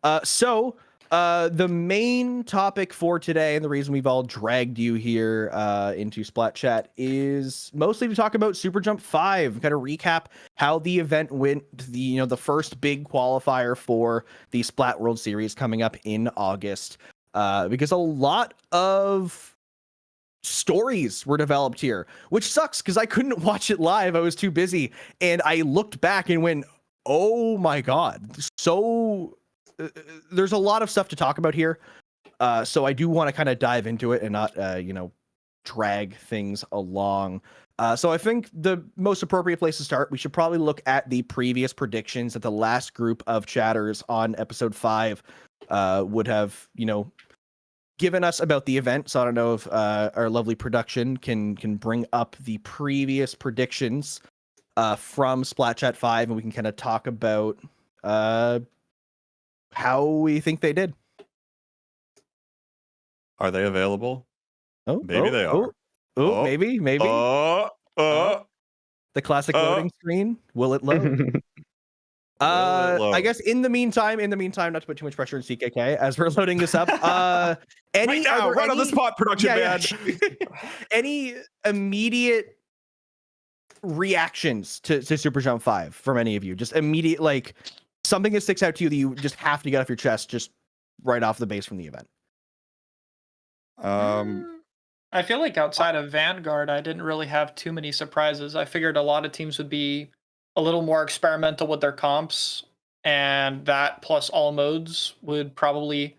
now. The main topic for today, and the reason we've all dragged you here into Splat Chat, is mostly to talk about SuperJump 5, kind of recap how the event went, the first big qualifier for the Splat World Series coming up in August, because a lot of stories were developed here, which sucks because I couldn't watch it live. I was too busy, and I looked back and went, oh my god, there's a lot of stuff to talk about here, so I do want to kind of dive into it and not drag things along. So I think the most appropriate place to start, we should probably look at the previous predictions that the last group of chatters on episode 5 would have given us about the event. So I don't know if our lovely production can bring up the previous predictions from Splat Chat 5, and we can kind of talk about how we think they did. Are they available? Maybe they are. Maybe. The classic loading screen. Will it load? I guess in the meantime, not to put too much pressure on CKK as we're loading this up. Right on the spot, production man. Any immediate reactions to SuperJump 5 from any of you? Just immediate, like, something that sticks out to you that you just have to get off your chest just right off the base from the event. I feel like outside of Vanguard, I didn't really have too many surprises. I figured a lot of teams would be a little more experimental with their comps, and that plus all modes would probably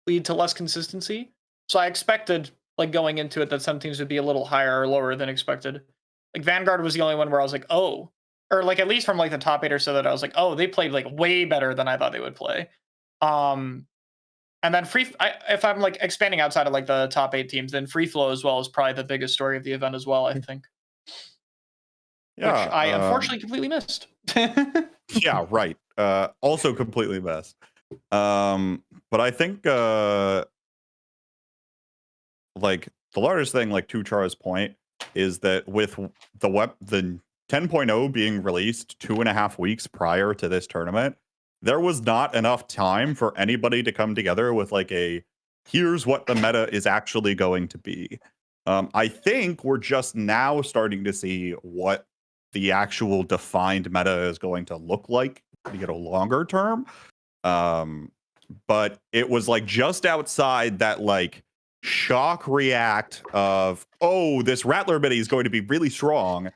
lead to less consistency. So I expected, like, going into it, that some teams would be a little higher or lower than expected. Like, Vanguard was the only one where I was like, oh, or like at least from like the top 8 or so, that I was like, oh, they played like way better than I thought they would play. And then if I'm like expanding outside of like the top 8 teams, then Free Flow as well is probably the biggest story of the event as well, I think. Yeah, which I unfortunately completely missed. Yeah, right. Also completely missed. But I think like the largest thing, like to Char's point, is that with the 10.0 being released 2.5 weeks prior to this tournament, there was not enough time for anybody to come together with like here's what the meta is actually going to be. I think we're just now starting to see what the actual defined meta is going to look like, longer term. But it was like just outside that like shock react of, oh, this Rattler mini is going to be really strong,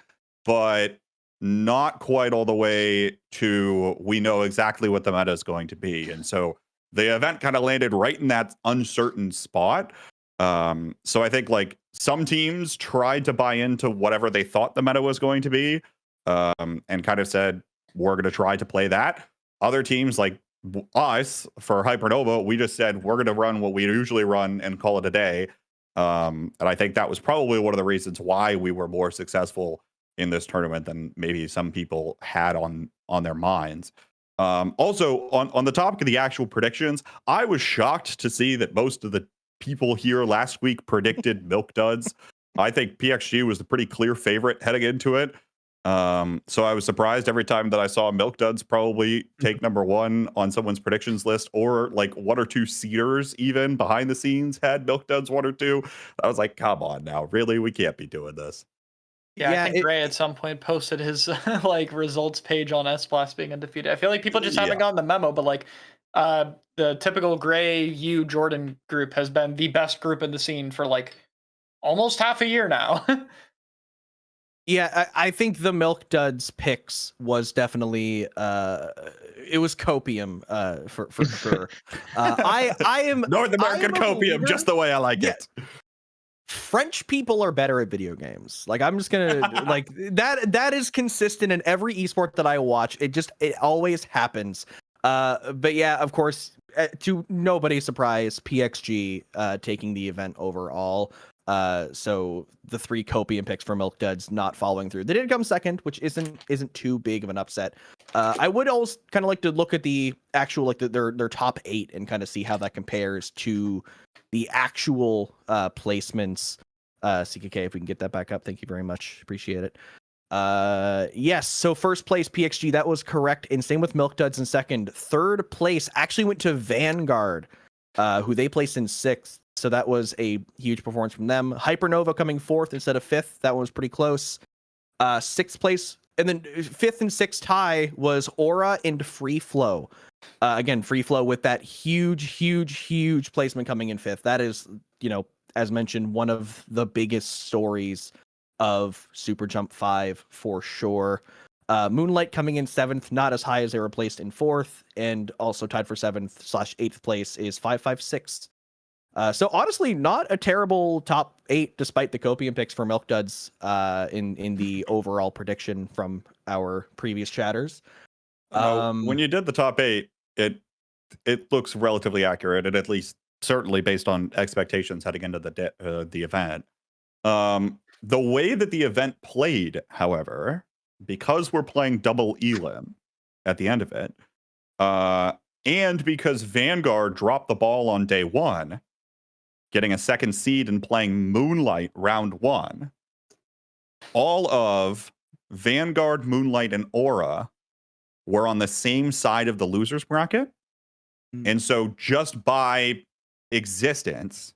but not quite all the way to we know exactly what the meta is going to be. And so the event kind of landed right in that uncertain spot. So I think like some teams tried to buy into whatever they thought the meta was going to be, and kind of said, we're going to try to play that. Other teams like us for Hypernova, we just said, we're going to run what we usually run and call it a day. And I think that was probably one of the reasons why we were more successful in this tournament than maybe some people had on their minds. Also, on the topic of the actual predictions, I was shocked to see that most of the people here last week predicted Milk Duds. I think PXG was the pretty clear favorite heading into it. So I was surprised every time that I saw Milk Duds probably take number 1 on someone's predictions list, or like 1 or 2 seeders even behind the scenes had Milk Duds 1 or 2. I was like, come on now, really? We can't be doing this. Yeah, I think Ray at some point posted his like results page on S-Blast being undefeated. I feel like people just haven't gotten the memo, but like the typical Gray U Jordan group has been the best group in the scene for like almost half a year now. Yeah, I think the Milk Duds picks was definitely it was copium for sure. I am North American copium, just the way I like it. French people are better at video games. Like, I'm just gonna like that is consistent in every esport that I watch. It always happens. But yeah, of course, to nobody's surprise, PXG taking the event overall. So the 3 copium picks for Milk Duds not following through. They did come second, which isn't too big of an upset. I would also kind of like to look at the actual like their top 8 and kind of see how that compares to the actual placements. CKK, if we can get that back up, thank you very much, appreciate it. Yes, so first place PXG, that was correct, and same with Milk Duds in second. Third place actually went to Vanguard, who they placed in sixth, so that was a huge performance from them. Hypernova coming fourth instead of fifth, that one was pretty close. Sixth place, and then fifth and sixth tie was Aura and Free Flow. Again, Free Flow with that huge placement coming in fifth. That is, as mentioned, one of the biggest stories of SuperJump 5 for sure. Moonlight coming in seventh, not as high as they were placed in fourth, and also tied for seventh/eighth place is 556. So honestly, not a terrible top 8 despite the copium picks for Milk Duds in the overall prediction from our previous chatters. When you did the top 8, it looks relatively accurate, and at least certainly based on expectations heading into the event. The way that the event played, however, because we're playing double elim at the end of it, and because Vanguard dropped the ball on day 1, getting a second seed and playing Moonlight round 1, all of Vanguard, Moonlight, and Aura were on the same side of the losers bracket. And so just by existence,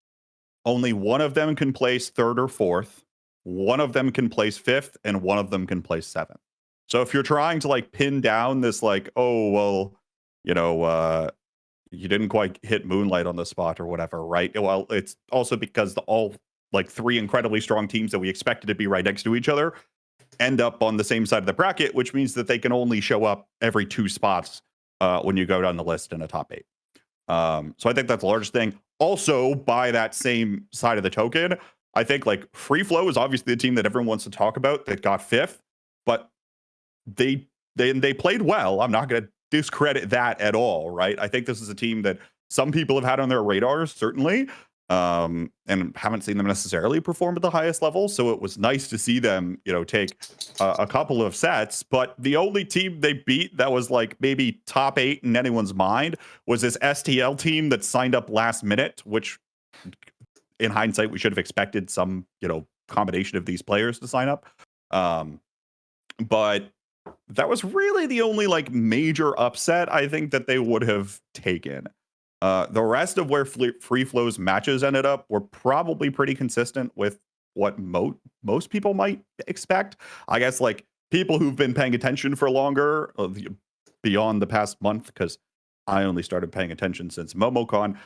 only one of them can place third or fourth, one of them can place fifth, and one of them can place seventh. So if you're trying to pin down this oh, well, you didn't quite hit Moonlight on the spot or whatever, right? Well, it's also because all 3 incredibly strong teams that we expected to be right next to each other end up on the same side of the bracket, which means that they can only show up every 2 spots when you go down the list in a top 8. So I think that's the largest thing. Also, by that same side of the token, I think Free Flow is obviously the team that everyone wants to talk about that got 5th, but they played well. I'm not going to discredit that at all, right? I think this is a team that some people have had on their radars, certainly, and haven't seen them necessarily perform at the highest level. So it was nice to see them, take a couple of sets. But the only team they beat that was maybe top 8 in anyone's mind was this STL team that signed up last minute, which in hindsight, we should have expected some, combination of these players to sign up. But that was really the only major upset I think that they would have taken. The rest of where Free Flow's matches ended up were probably pretty consistent with what most people might expect. I guess people who've been paying attention for longer, beyond the past month, because I only started paying attention since MomoCon.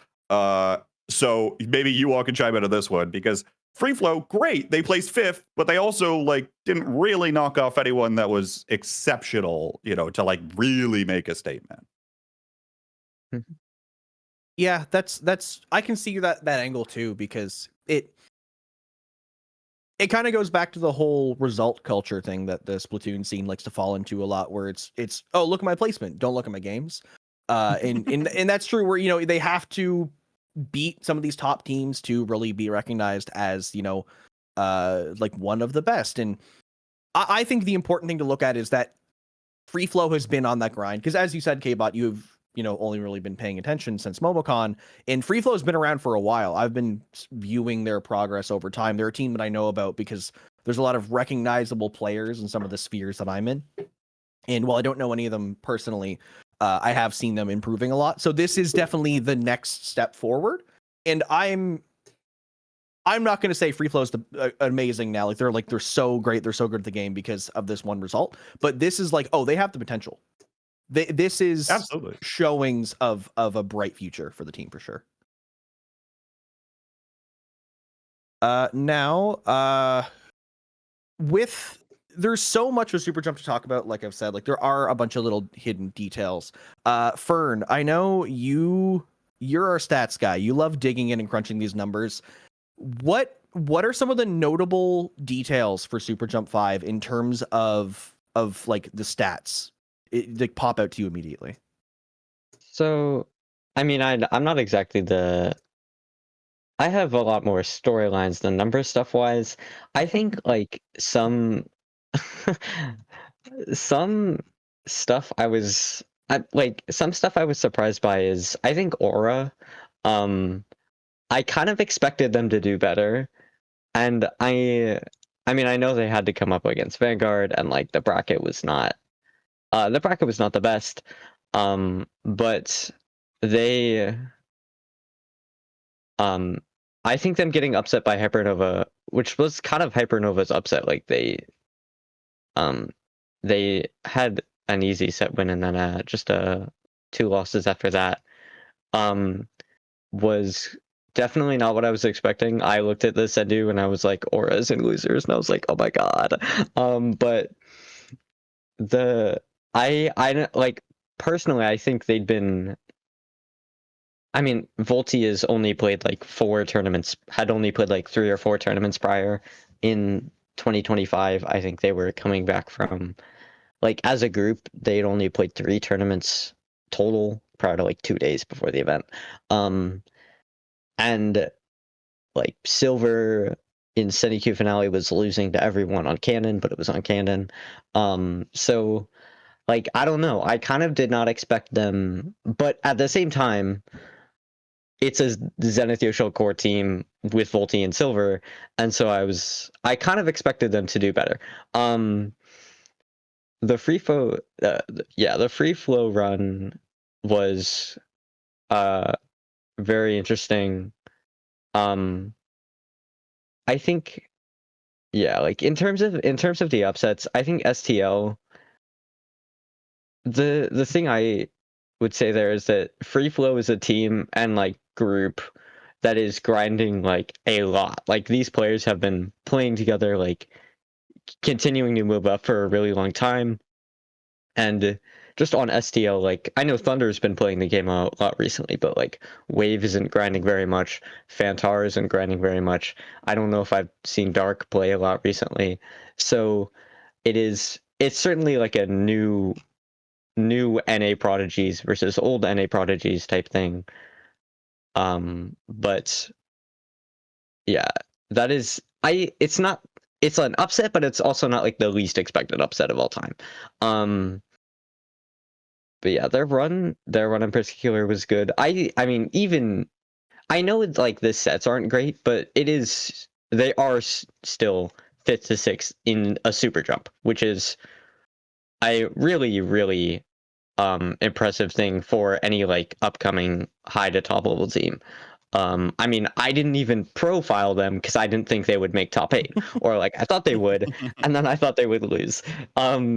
So maybe you all can chime into this one, because Free Flow, great, they placed 5th, but they also didn't really knock off anyone that was exceptional, to really make a statement. Yeah, that's I can see that angle too, because it kind of goes back to the whole result culture thing that the Splatoon scene likes to fall into a lot, where it's oh, look at my placement, don't look at my games. And that's true, where they have to beat some of these top teams to really be recognized as one of the best. And I think the important thing to look at is that Free Flow has been on that grind, because as you said, Kbot, you've only really been paying attention since MomoCon, and Free Flow has been around for a while. I've been viewing their progress over time. They're a team that I know about because there's a lot of recognizable players in some of the spheres that I'm in. And while I don't know any of them personally, I have seen them improving a lot. So this is definitely the next step forward. And I'm not going to say Free Flow is amazing now. They're so great. They're so good at the game because of this one result. But this is oh, they have the potential. This is absolutely showings of a bright future for the team for sure. Now, there's so much with SuperJump to talk about. Like I've said, there are a bunch of little hidden details. Fern, I know you're our stats guy. You love digging in and crunching these numbers. What are some of the notable details for SuperJump 5 in terms of the stats? They pop out to you immediately. So, I mean, I'm not exactly I have a lot more storylines than number stuff wise. I think some some stuff some stuff I was surprised by is I think Aura. I kind of expected them to do better, and I I mean, I know they had to come up against Vanguard, and like the bracket was not the best. But they I think them getting upset by Hypernova, which was kind of Hypernova's upset, like they had an easy set win and then just 2 losses after that, was definitely not what I was expecting. I looked at this Sendu and I was like, auras and losers, and I was like, oh my god. But I like, personally, I think they'd been. I mean, Volti has only played like 4 tournaments, had only played like 3 or 4 tournaments prior. In 2025, I think they were coming back from, like, as a group, they'd only played 3 tournaments total prior to like 2 days before the event. And like Silver in Senekyu finale was losing to everyone on Canon, but it was on Canon. So like, I don't know. I kind of did not expect them, but at the same time, it's a Zenith Yoshio core team with Volti and Silver, and so I kind of expected them to do better. The free flow, the free flow run was very interesting. I think, yeah, like in terms of the upsets, I think STL. The thing I would say there is that Free Flow is a team and like group that is grinding like a lot. Like, these players have been playing together, like continuing to move up for a really long time. And just on STL, like, I know Thunder's been playing the game a lot recently, but like Wave isn't grinding very much, Fantar isn't grinding very much. I don't know if I've seen Dark play a lot recently. So it's certainly like a new NA prodigies versus old NA prodigies type thing. But yeah, that is, it's an upset, but it's also not like the least expected upset of all time. But yeah, their run in particular was good. I mean, even, I know it's like the sets aren't great, but they are still 5th to 6th in a SuperJump, which is a really, really impressive thing for any like upcoming high to top level team. I mean, I didn't even profile them because I didn't think they would make top 8, or like I thought they would, and then I thought they would lose.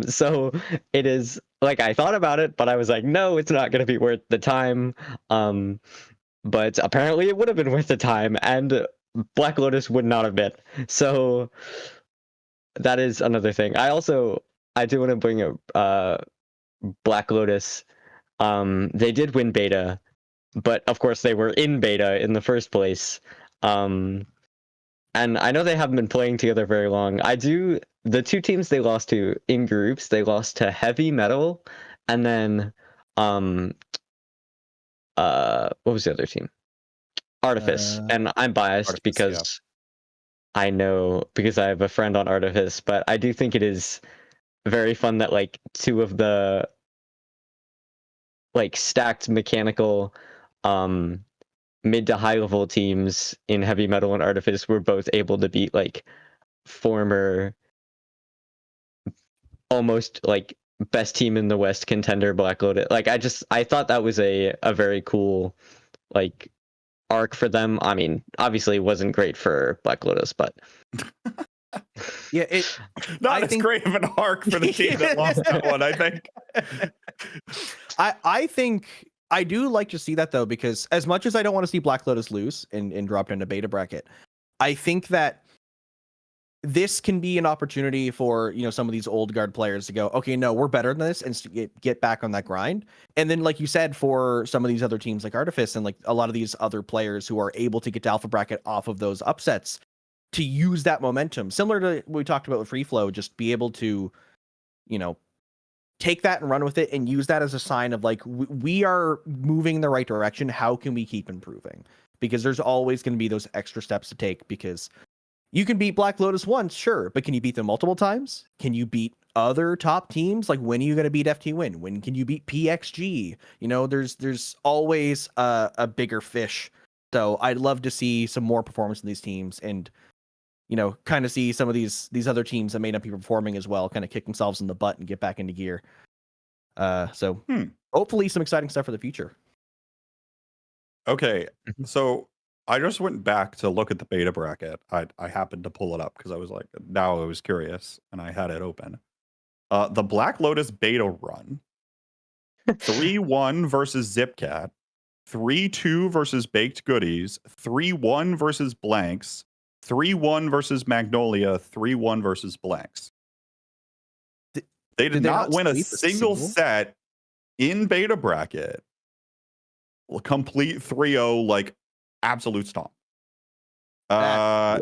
So it is like, I thought about it, but I was like, no, it's not going to be worth the time. But apparently it would have been worth the time, and Black Lotus would not have been. So that is another thing. I do want to bring up Black Lotus. They did win beta, but of course they were in beta in the first place. And I know they haven't been playing together very long. The 2 teams they lost to in groups, they lost to Heavy Metal, and then what was the other team? Artifice. And I'm biased Artifice, because I have a friend on Artifice, but I do think it is very fun that like 2 of the like stacked mechanical mid to high level teams in Heavy Metal and Artifice were both able to beat like former almost like best team in the West contender Black Lotus. Like, I thought that was a very cool like arc for them. I mean, obviously it wasn't great for Black Lotus, but Yeah, not as great of an arc for the team that lost that one, I think. I think I do like to see that, though, because as much as I don't want to see Black Lotus lose and dropped into beta bracket, I think that this can be an opportunity for, some of these old guard players to go, okay, no, we're better than this, and get back on that grind. And then, like you said, for some of these other teams like Artifice and like a lot of these other players who are able to get to alpha bracket off of those upsets, to use that momentum, similar to what we talked about with Free Flow, just be able to, take that and run with it and use that as a sign of like, we are moving in the right direction. How can we keep improving? Because there's always going to be those extra steps to take, because you can beat Black Lotus once, sure, but can you beat them multiple times? Can you beat other top teams? Like, when are you going to beat FT Win? When can you beat PXG? There's always a bigger fish. So I'd love to see some more performance in these teams, and kind of see some of these other teams that may not be performing as well kind of kick themselves in the butt and get back into gear. So hopefully some exciting stuff for the future. Okay, so I just went back to look at the beta bracket. I happened to pull it up because I was like, now I was curious, and I had it open. The Black Lotus beta run, 3-1 versus Zipcat, 3-2 versus Baked Goodies, 3-1 versus Blanks, 3-1 versus Magnolia, 3-1 versus Blanks. They did not win a single set in beta bracket. Complete 3-0, like absolute stomp. I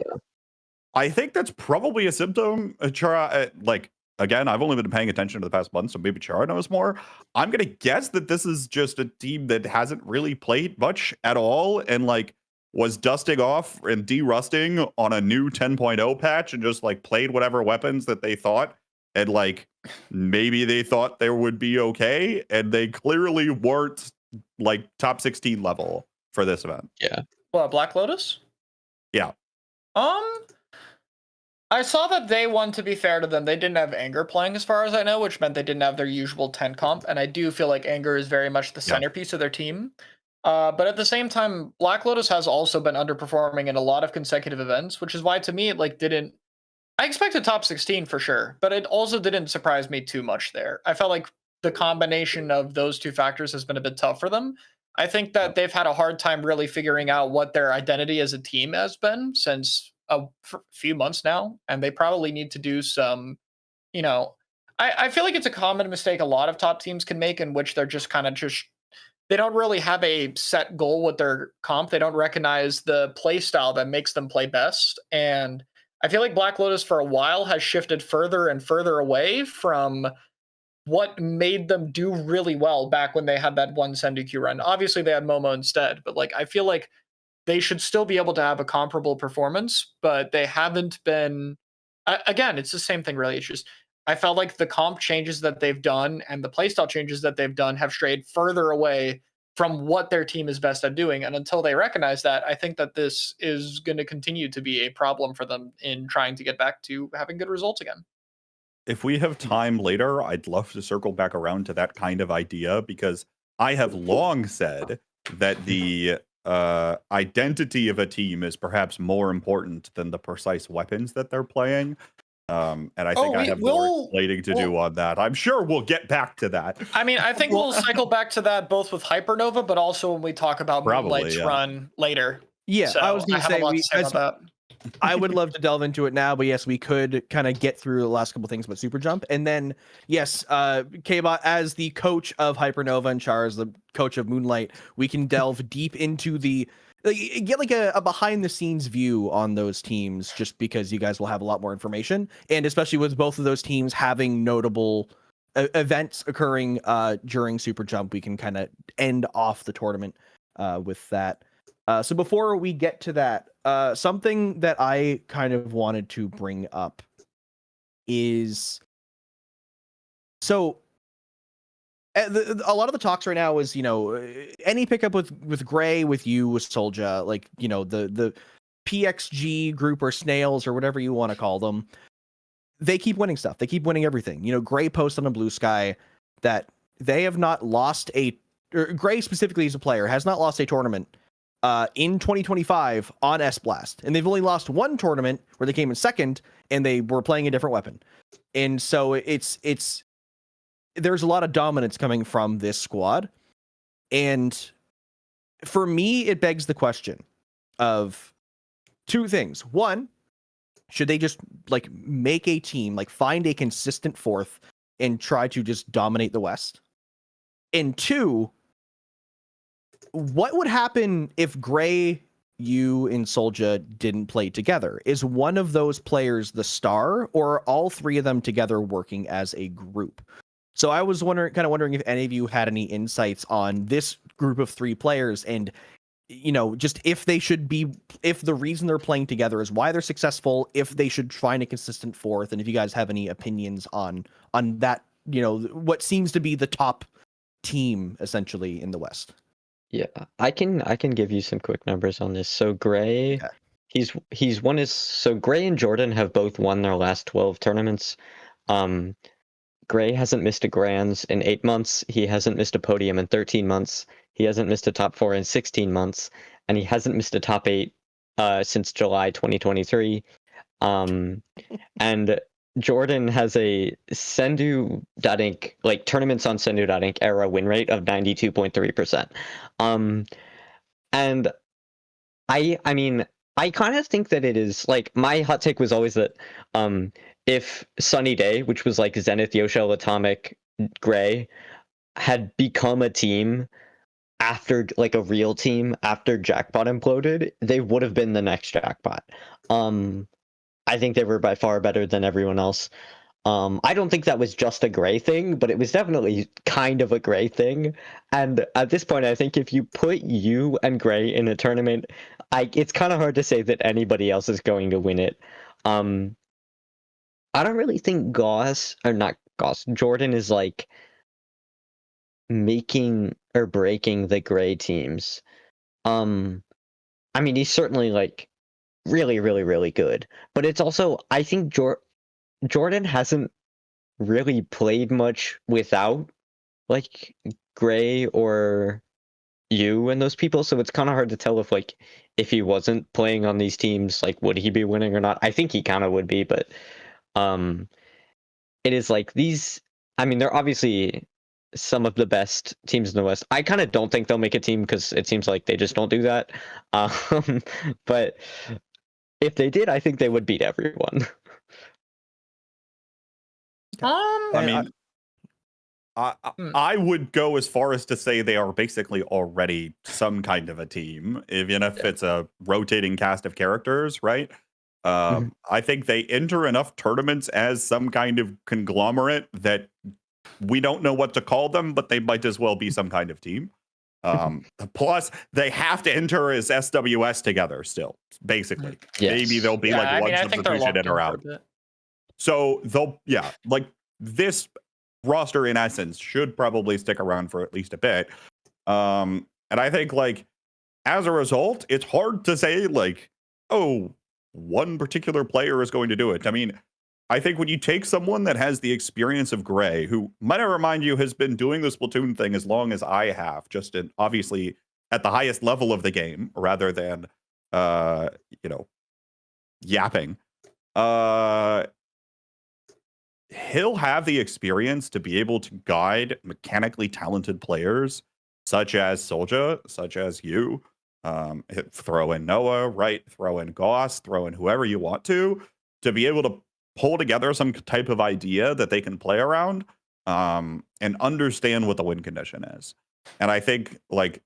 think that's probably a symptom. Chara, like, again, I've only been paying attention to the past month, so maybe Chara knows more. I'm gonna guess that this is just a team that hasn't really played much at all, and like was dusting off and de-rusting on a new 10.0 patch, and just like played whatever weapons that they thought, and like maybe they thought they would be okay, and they clearly weren't like top 16 level for this event. Yeah. What, Black Lotus? Yeah. I saw that they won, to be fair to them. They didn't have Anger playing, as far as I know, which meant they didn't have their usual 10 comp, and I do feel like Anger is very much the centerpiece of their team. But at the same time, Black Lotus has also been underperforming in a lot of consecutive events, which is why, to me, it like didn't... I expected top 16 for sure, but it also didn't surprise me too much there. I felt like the combination of those two factors has been a bit tough for them. I think that they've had a hard time really figuring out what their identity as a team has been since a few months now, and they probably need to do some, I feel like it's a common mistake a lot of top teams can make, in which they're just kind of they don't really have a set goal with their comp. They don't recognize the play style that makes them play best. And I feel like Black Lotus for a while has shifted further and further away from what made them do really well back when they had that one Sendu run. Obviously, they had Momo instead, but like I feel like they should still be able to have a comparable performance, but they haven't been. Again, it's the same thing, really. It's just I felt like the comp changes that they've done and the playstyle changes that they've done have strayed further away from what their team is best at doing. And until they recognize that, I think that this is going to continue to be a problem for them in trying to get back to having good results again. If we have time later, I'd love to circle back around to that kind of idea, because I have long said that the identity of a team is perhaps more important than the precise weapons that they're playing. And I think I have more explaining to do on that. I'm sure we'll get back to that. I mean, I think we'll cycle back to that both with Hypernova, but also when we talk about Moonlight's run later. Yeah, so I was going to say, about that. I would love to delve into it now, but yes, we could kind of get through the last couple things about SuperJump. And then, yes, Kbot, as the coach of Hypernova and Char as the coach of Moonlight, we can delve deep into get like a behind the scenes view on those teams, just because you guys will have a lot more information. And especially with both of those teams having notable events occurring during SuperJump, we can kind of end off the tournament with that. So before we get to that, something that I kind of wanted to bring up is, so a lot of the talks right now is, any pickup with Gray, with you, with Solja, like, the PXG group or snails or whatever you want to call them, they keep winning stuff. They keep winning everything. Gray posted on Blue Sky that they have not lost Gray specifically as a player has not lost a tournament in 2025 on S-Blast. And they've only lost one tournament where they came in second and they were playing a different weapon. And so there's a lot of dominance coming from this squad. And for me, it begs the question of two things. One, should they just like make a team, like find a consistent fourth and try to just dominate the West? And two, what would happen if Gray, you, and Solja didn't play together? Is one of those players the star, or are all three of them together working as a group? So I was wondering if any of you had any insights on this group of three players, and just if the reason they're playing together is why they're successful, if they should find a consistent fourth, and if you guys have any opinions on that, what seems to be the top team essentially in the West. Yeah, I can give you some quick numbers on this. So Gray he's won his. So Gray and Jordan have both won their last 12 tournaments. Gray hasn't missed a Grands in 8 months. He hasn't missed a podium in 13 months. He hasn't missed a top 4 in 16 months, and he hasn't missed a top 8 since July 2023. And Jordan has a Sendu.inc, like tournaments on Sendu.inc era win rate of 92.3%. And I mean, I kind of think that it is like my hot take was always that if Sunny Day, which was like Zenith, Yoshell, Atomic, Gray, had become a team after like a real team after Jackpot imploded, they would have been the next Jackpot. I think they were by far better than everyone else. I don't think that was just a Gray thing, but it was definitely kind of a Gray thing. And at this point, I think if you put you and Gray in a tournament, it's kind of hard to say that anybody else is going to win it. I don't really think Jordan is like making or breaking the Gray teams. I mean, he's certainly like really, really, really good, but it's also, I think Jordan hasn't really played much without like Gray or you and those people, so it's kind of hard to tell if he wasn't playing on these teams, like would he be winning or not. I think he kind of would be, but it is like these, I mean, they're obviously some of the best teams in the West. I kind of don't think they'll make a team because it seems like they just don't do that. But if they did, I think they would beat everyone. I mean, I would go as far as to say they are basically already some kind of a team, even if it's a rotating cast of characters, right? I think they enter enough tournaments as some kind of conglomerate that we don't know what to call them, but they might as well be some kind of team. Plus, they have to enter as SWS together still, basically. Yes. Maybe there'll be like one substitution in or out. So they'll, like this roster in essence should probably stick around for at least a bit. And I think like as a result, it's hard to say like, oh, one particular player is going to do it. I mean, I think when you take someone that has the experience of Gray, who might I remind you has been doing the Splatoon thing as long as I have, just in, obviously at the highest level of the game rather than yapping. He'll have the experience to be able to guide mechanically talented players such as Soldier, such as you. Throw in Noah, right? Throw in Goss, throw in whoever you want to be able to pull together some type of idea that they can play around and understand what the win condition is. And I think like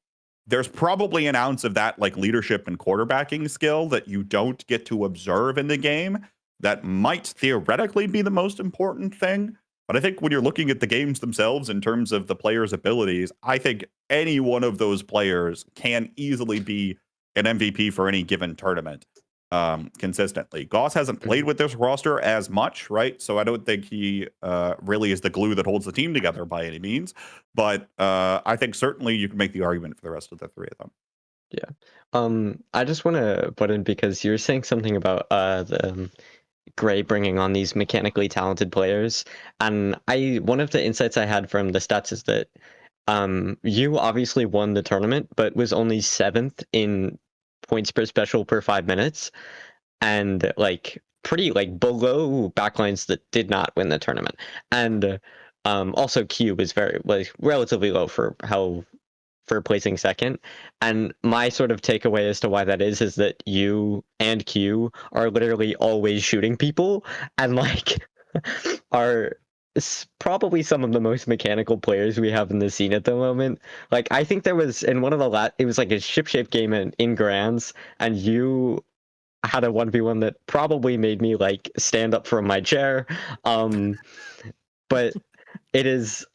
there's probably an ounce of that like leadership and quarterbacking skill that you don't get to observe in the game that might theoretically be the most important thing. But I think when you're looking at the games themselves in terms of the players' abilities, I think any one of those players can easily be an MVP for any given tournament consistently. Goss hasn't played with this roster as much, right? So I don't think he really is the glue that holds the team together by any means. But I think certainly you can make the argument for the rest of the three of them. Yeah. I just want to put in, because you're saying something about the Gray bringing on these mechanically talented players, and one of the insights I had from the stats is that you obviously won the tournament, but was only 7th in points per special per 5 minutes, and like pretty like below backlines that did not win the tournament. And also Q was relatively low for placing second. And my sort of takeaway as to why that is that you and Q are literally always shooting people and like are probably some of the most mechanical players we have in the scene at the moment. Like I think there was in one of the it was like a ship-shape game in Grands, and you had a 1v1 that probably made me like stand up from my chair. But it is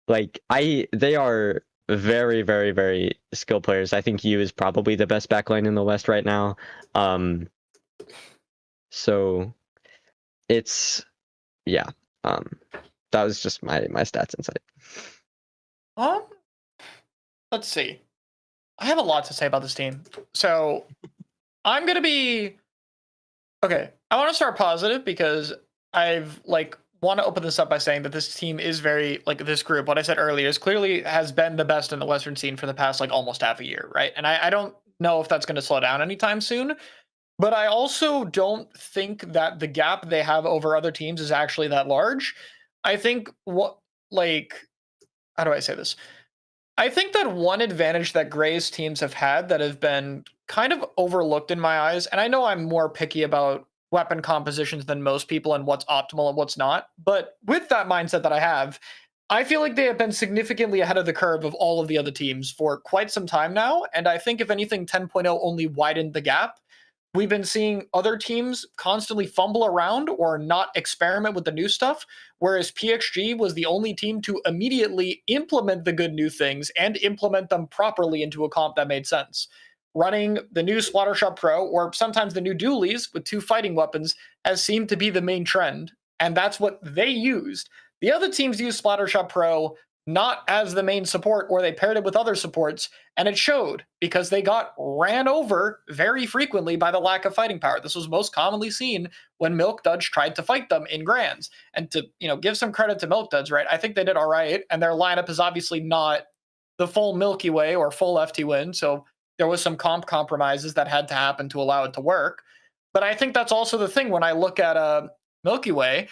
like they are very, very, very skilled players. I think you is probably the best backline in the West right now. So it's that was just my stats insight. Let's see. I have a lot to say about this team. So I'm gonna be okay. I want to start positive because I've want to open this up by saying that this team is very this group. What I said earlier is clearly has been the best in the Western scene for the past almost half a year, right? And I don't know if that's going to slow down anytime soon. But I also don't think that the gap they have over other teams is actually that large. I think how do I say this? I think that one advantage that Gray's teams have had that have been kind of overlooked in my eyes, and I know I'm more picky about weapon compositions than most people and what's optimal and what's not, but with that mindset that I have, I feel like they have been significantly ahead of the curve of all of the other teams for quite some time now, and I think if anything, 10.0 only widened the gap. We've been seeing other teams constantly fumble around or not experiment with the new stuff, whereas PXG was the only team to immediately implement the good new things and implement them properly into a comp that made sense. Running the new Splattershot Pro, or sometimes the new dualies with 2 fighting weapons, has seemed to be the main trend, and that's what they used. The other teams used Splattershot Pro not as the main support, or they paired it with other supports, and it showed because they got ran over very frequently by the lack of fighting power. This was most commonly seen when Milk Duds tried to fight them in Grands. And to give some credit to Milk Duds, right? I think they did all right, and their lineup is obviously not the full Milky Way or full FT win, so there was some compromises that had to happen to allow it to work. But I think that's also the thing when I look at Milky Way.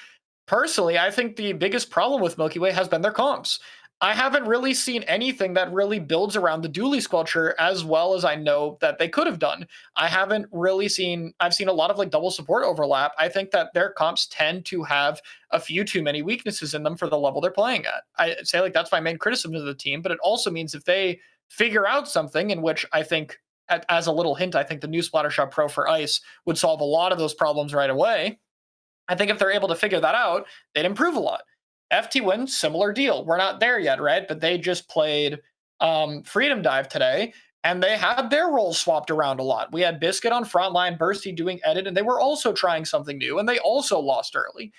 Personally, I think the biggest problem with Milky Way has been their comps. I haven't really seen anything that really builds around the dually sculpture as well as I know that they could have done. I haven't really seen, I've seen a lot of double support overlap. I think that their comps tend to have a few too many weaknesses in them for the level they're playing at. I say that's my main criticism of the team, but it also means if they figure out something in which I think, as a little hint, I think the new Splattershot Pro for Ice would solve a lot of those problems right away. I think if they're able to figure that out, they'd improve a lot. FT Win, similar deal. We're not there yet, right? But they just played Freedom Dive today, and they had their roles swapped around a lot. We had Biscuit on frontline, Bursty doing edit, and they were also trying something new, and they also lost early.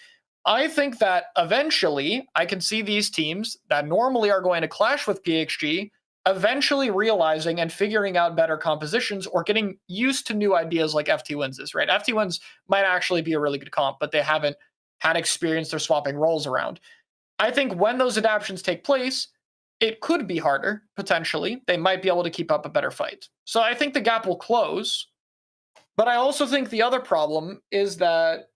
I think that eventually I can see these teams that normally are going to clash with PXG eventually realizing and figuring out better compositions or getting used to new ideas like FT Wins is, right? FT Wins might actually be a really good comp, but they haven't had experience they're swapping roles around. I think when those adaptations take place, it could be harder, potentially. They might be able to keep up a better fight. So I think the gap will close. But I also think the other problem is that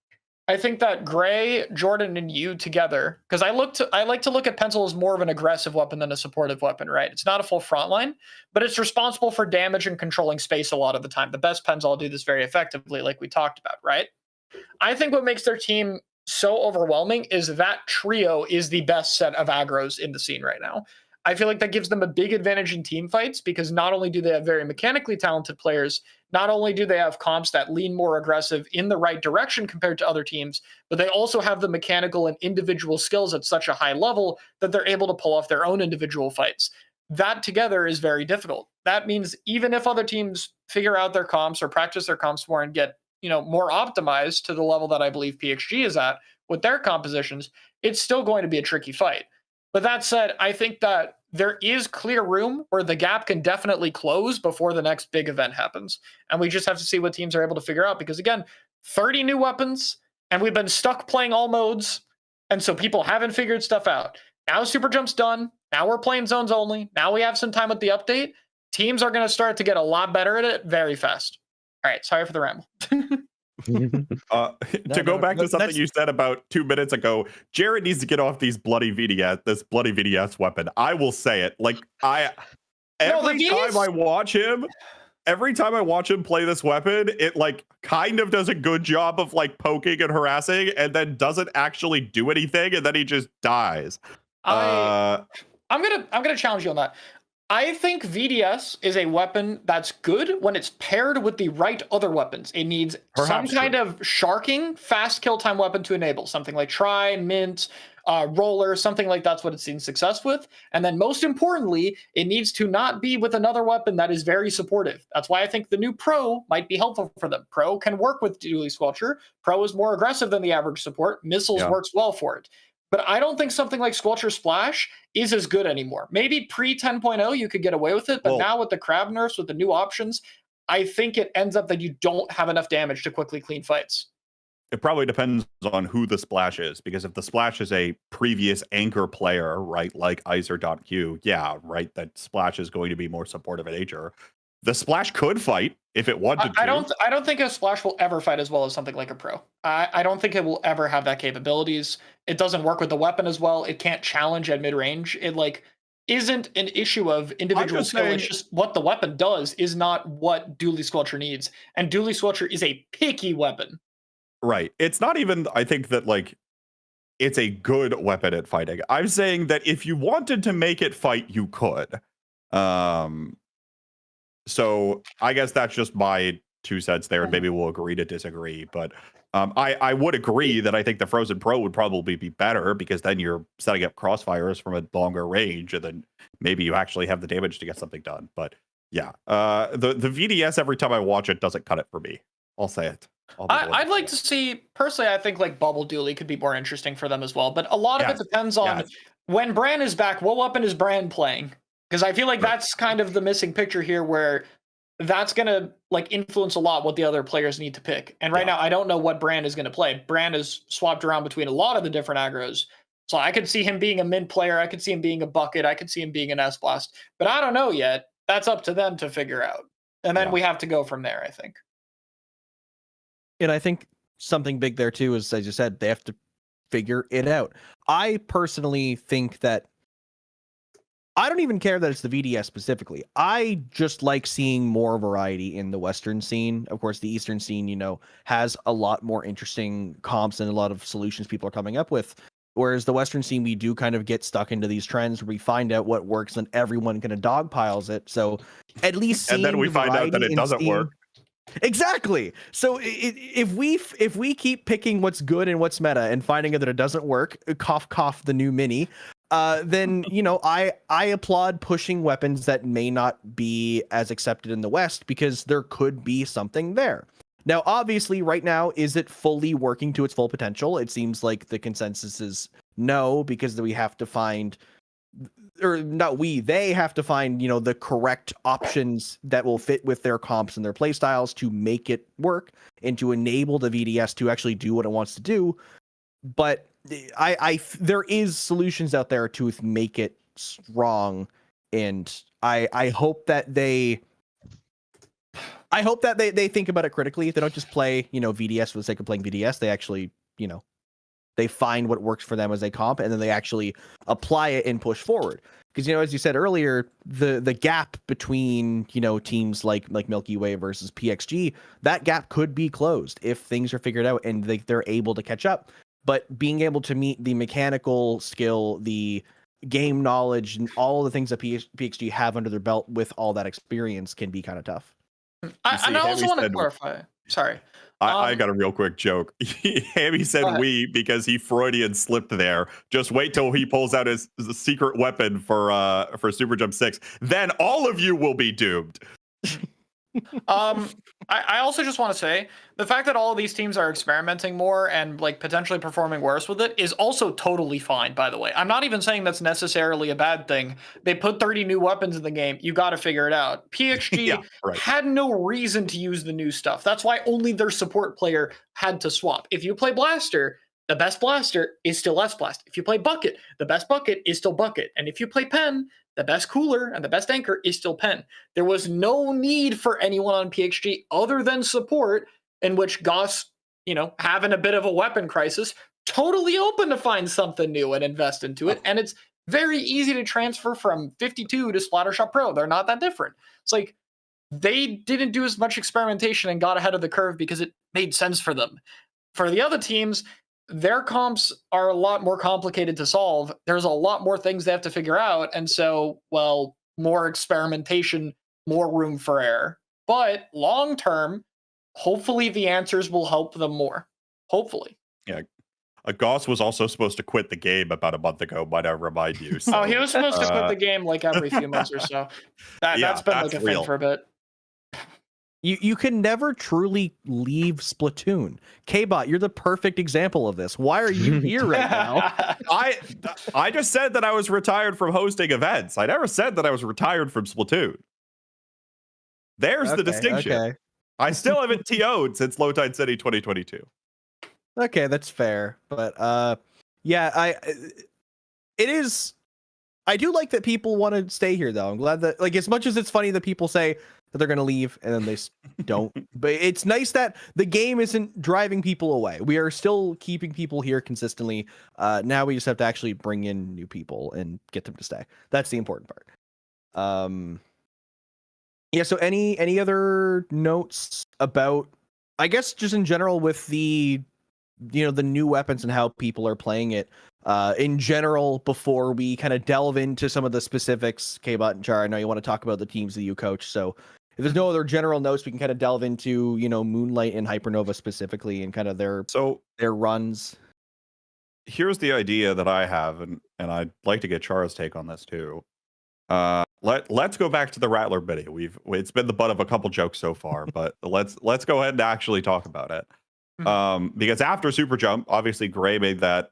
I think that Gray, Jordan, and you together, because I like to look at Pencil as more of an aggressive weapon than a supportive weapon, right? It's not a full frontline, but it's responsible for damage and controlling space a lot of the time. The best Pencil do this very effectively, like we talked about, right? I think what makes their team so overwhelming is that trio is the best set of aggros in the scene right now. I feel like that gives them a big advantage in team fights because not only do they have very mechanically talented players, not only do they have comps that lean more aggressive in the right direction compared to other teams, but they also have the mechanical and individual skills at such a high level that they're able to pull off their own individual fights. That together is very difficult. That means even if other teams figure out their comps or practice their comps more and get more optimized to the level that I believe PXG is at with their compositions, it's still going to be a tricky fight. But that said, I think that there is clear room where the gap can definitely close before the next big event happens. And we just have to see what teams are able to figure out. Because again, 30 new weapons, and we've been stuck playing all modes. And so people haven't figured stuff out. Now SuperJump's done. Now we're playing zones only. Now we have some time with the update. Teams are going to start to get a lot better at it very fast. All right, sorry for the ramble. To go back to something you said about 2 minutes ago, Jared needs to get off these bloody VDS, this bloody VDS weapon. I will say it. Every time I watch him play this weapon, it kind of does a good job of poking and harassing, and then doesn't actually do anything, and then he just dies. I'm gonna challenge you on that. I think VDS is a weapon that's good when it's paired with the right other weapons. It needs some kind of sharking, fast kill time weapon to enable. Something like Try, Mint, Roller, something like that's what it's seen success with. And then most importantly, it needs to not be with another weapon that is very supportive. That's why I think the new Pro might be helpful for them. Pro can work with Dually Squelcher. Pro is more aggressive than the average support. Missiles works well for it. But I don't think something like Squelcher Splash is as good anymore. Maybe pre 10.0 you could get away with it, but now with the crab nerfs, with the new options, I think it ends up that you don't have enough damage to quickly clean fights. It probably depends on who the Splash is, because if the Splash is a previous anchor player, right, like Icer.Q, yeah, right, that Splash is going to be more supportive in nature. The Splash could fight if it wanted to. I don't think a Splash will ever fight as well as something like a Pro. I don't think it will ever have that capabilities. It doesn't work with the weapon as well. It can't challenge at mid range. It like isn't an issue of individual skill. It's just what the weapon does is not what Dually Squelcher needs. And Dually Squelcher is a picky weapon. Right. It's not even, I think that like it's a good weapon at fighting. I'm saying that if you wanted to make it fight, you could. So I guess that's just my 2 cents there, and maybe we'll agree to disagree. But I would agree that I think the Frozen Pro would probably be better, because then you're setting up crossfires from a longer range, and then maybe you actually have the damage to get something done. But yeah, the VDS, every time I watch it, doesn't cut it for me. I'll say it. I'd like to see, personally, I think like Bubble Dually could be more interesting for them as well. But a lot of it depends on when Bran is back, what weapon is Bran playing? Because I feel like that's kind of the missing picture here, where that's going to like influence a lot what the other players need to pick. And right now, I don't know what Bran is going to play. Bran is swapped around between a lot of the different aggros. So I could see him being a mid player. I could see him being a bucket. I could see him being an S-Blast. But I don't know yet. That's up to them to figure out. And then we have to go from there, I think. And I think something big there too is, as you said, they have to figure it out. I personally think that I don't even care that it's the VDS specifically. I just like seeing more variety in the Western scene. Of course, the Eastern scene, you know, has a lot more interesting comps and a lot of solutions people are coming up with. Whereas the Western scene, we do kind of get stuck into these trends where we find out what works and everyone kind of dogpiles it. So at least and then we find out that it doesn't work. Exactly. So if we keep picking what's good and what's meta and finding out that it doesn't work, cough cough the new mini, then you know I applaud pushing weapons that may not be as accepted in the West, because there could be something there. Now, obviously, right now, is it fully working to its full potential? It seems like the consensus is no, because we have to find, or not we, they have to find, you know, the correct options that will fit with their comps and their play styles to make it work and to enable the VDS to actually do what it wants to do. But there is solutions out there to make it strong, and I hope that they think about it critically. They don't just play, you know, VDS for the sake of playing VDS. They actually, you know, they find what works for them as a comp, and then they actually apply it and push forward. Because, you know, as you said earlier, the gap between, you know, teams like Milky Way versus PXG, that gap could be closed if things are figured out and they're able to catch up. But being able to meet the mechanical skill, the game knowledge, and all the things that PXG have under their belt with all that experience can be kind of tough. I also want to clarify. Sorry. I got a real quick joke. Hammy said we because he Freudian slipped there. Just wait till he pulls out his secret weapon for SuperJump 6. Then all of you will be doomed. I also just want to say the fact that all of these teams are experimenting more and like potentially performing worse with it is also totally fine, by the way. I'm not even saying that's necessarily a bad thing. They put 30 new weapons in the game. You got to figure it out. PXG had no reason to use the new stuff. That's why only their support player had to swap. If you play Blaster, the best Blaster is still S-Blast. If you play Bucket, the best Bucket is still Bucket. And if you play Pen, the best Cooler and the best Anchor is still Pen. There was no need for anyone on PXG other than support, in which Goss, you know, having a bit of a weapon crisis, totally open to find something new and invest into it. And it's very easy to transfer from 52 to Splattershot Pro. They're not that different. It's like they didn't do as much experimentation and got ahead of the curve because it made sense for them. For the other teams, their comps are a lot more complicated to solve. There's a lot more things they have to figure out. And so, well, more experimentation, more room for error. But long term, hopefully the answers will help them more. Hopefully. Yeah. Goss was also supposed to quit the game about a month ago, might I remind you. So, he was supposed to quit the game like every few months or so. That's been like a thing for a bit. You can never truly leave Splatoon. Kbot, you're the perfect example of this. Why are you here right now? I just said that I was retired from hosting events. I never said that I was retired from Splatoon. There's the distinction. Okay. I still haven't TO'd since Low Tide City 2022. Okay, that's fair. But yeah, it is. I do like that people want to stay here, though. I'm glad that, like, as much as it's funny that people say that they're going to leave and then they don't, but it's nice that the game isn't driving people away. We are still keeping people here consistently. Now we just have to actually bring in new people and get them to stay. That's the important part. Yeah. So any other notes about, I guess, just in general with the, the new weapons and how people are playing it in general before we kind of delve into some of the specifics? Kbot and Char, I know you want to talk about the teams that you coach, so if there's no other general notes, we can kind of delve into Moonlight and Hypernova specifically and kind of their runs. Here's the idea that I have, and I'd like to get Char's take on this too. Let's go back to the Rattler biddy. It's been the butt of a couple jokes so far, but let's go ahead and actually talk about it. Because after SuperJump, obviously Gray made that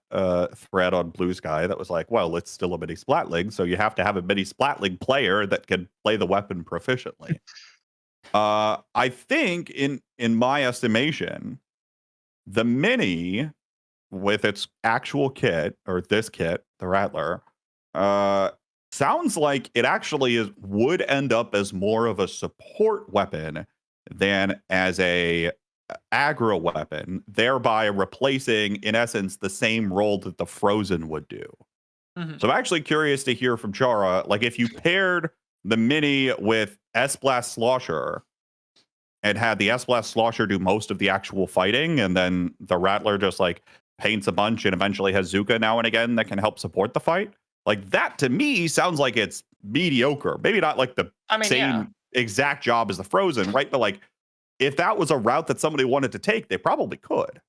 thread on Blue Sky that was like, well, it's still a mini Splat League, so you have to have a mini Splat League player that can play the weapon proficiently. I think in my estimation, the mini with its actual kit, or this kit, the Rattler, sounds like it actually would end up as more of a support weapon than as a aggro weapon, thereby replacing, in essence, the same role that the Frozen would do. So I'm actually curious to hear from Chara, like if you paired the mini with S-Blast Slosher and had the S-Blast Slosher do most of the actual fighting, and then the Rattler just like paints a bunch and eventually has Zuka now and again that can help support the fight. Like that to me sounds like it's mediocre. Maybe not like the same exact job as the Frozen, right? But like, if that was a route that somebody wanted to take, they probably could.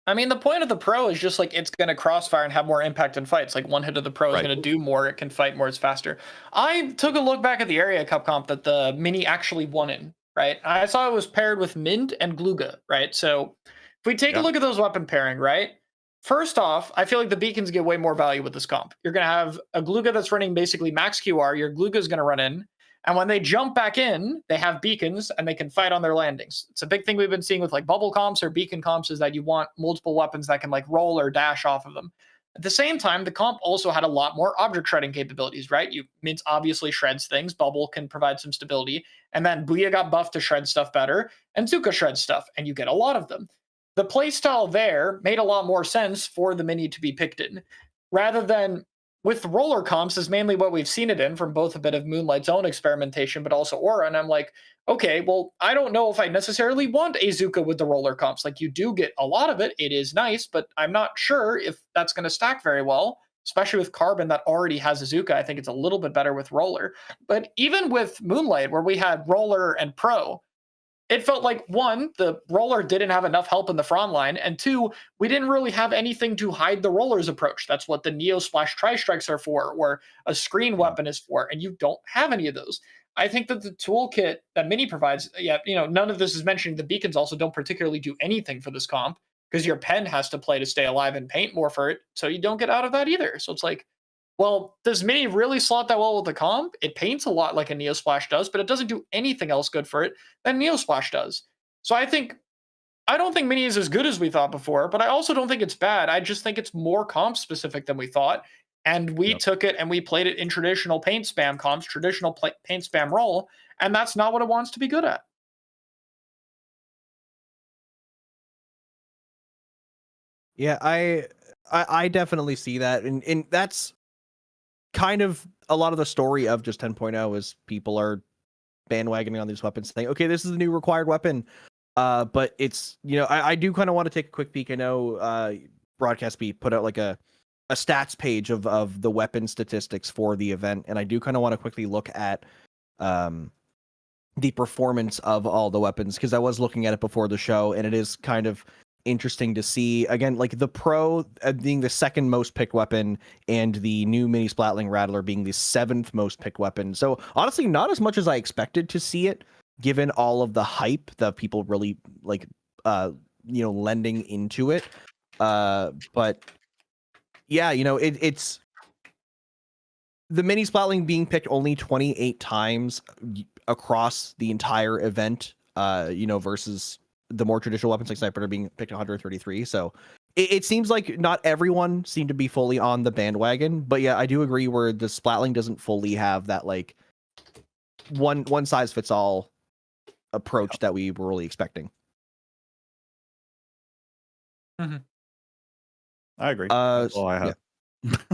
I mean, the point of the Pro is just like it's going to crossfire and have more impact in fights. Like one hit of the Pro is going to do more. It can fight more. It's faster. I took a look back at the Area Cup comp that the Mini actually won in, right? I saw it was paired with Mind and Gluga, right? So if we take a look at those weapon pairing, right? First off, I feel like the beacons get way more value with this comp. You're going to have a Gluga that's running basically max QR. Your Gluga is going to run in. And when they jump back in, they have beacons and they can fight on their landings. It's a big thing we've been seeing with like bubble comps or beacon comps is that you want multiple weapons that can like roll or dash off of them. At the same time, the comp also had a lot more object shredding capabilities, right? Mint obviously shreds things. Bubble can provide some stability. And then Booyah got buffed to shred stuff better. And Zuka shreds stuff. And you get a lot of them. The playstyle there made a lot more sense for the mini to be picked in. Rather than with roller comps is mainly what we've seen it in from both a bit of Moonlight's own experimentation, but also Aura. And I'm like, okay, well, I don't know if I necessarily want a Zuka with the roller comps. Like you do get a lot of it. It is nice, but I'm not sure if that's going to stack very well, especially with Carbon that already has a Zuka. I think it's a little bit better with roller. But even with Moonlight, where we had roller and pro, it felt like, one, the roller didn't have enough help in the front line, and two, we didn't really have anything to hide the roller's approach. That's what the Neo Splash Tri-Strikes are for, or a screen weapon is for, and you don't have any of those. I think that the toolkit that Mini provides, none of this is mentioning the beacons also don't particularly do anything for this comp, because your pen has to play to stay alive and paint more for it, so you don't get out of that either. So it's like, well, does Mini really slot that well with the comp? It paints a lot like a Neo Splash does, but it doesn't do anything else good for it than Neo Splash does. So I don't think Mini is as good as we thought before, but I also don't think it's bad. I just think it's more comp specific than we thought. And we took it and we played it in traditional paint spam comps, traditional paint spam role, and that's not what it wants to be good at. Yeah, I definitely see that. And that's kind of a lot of the story of just 10.0 is people are bandwagoning on these weapons saying, okay, this is the new required weapon. But it's, I do kind of want to take a quick peek. I know Broadcast Beat put out like a stats page of the weapon statistics for the event. And I do kind of want to quickly look at the performance of all the weapons, because I was looking at it before the show, and it is kind of interesting to see, again, like the Pro being the second most picked weapon and the new Mini Splatling Rattler being the 7th most picked weapon. So honestly, not as much as I expected to see it, given all of the hype that people really like, lending into it. But yeah, it's the Mini Splatling being picked only 28 times. across the entire event, versus the more traditional weapons like sniper are being picked 133. So it seems like not everyone seemed to be fully on the bandwagon, but yeah, I do agree where the Splatling doesn't fully have that like one size fits all approach that we were really expecting. I agree. Uh, That's all I have. yeah.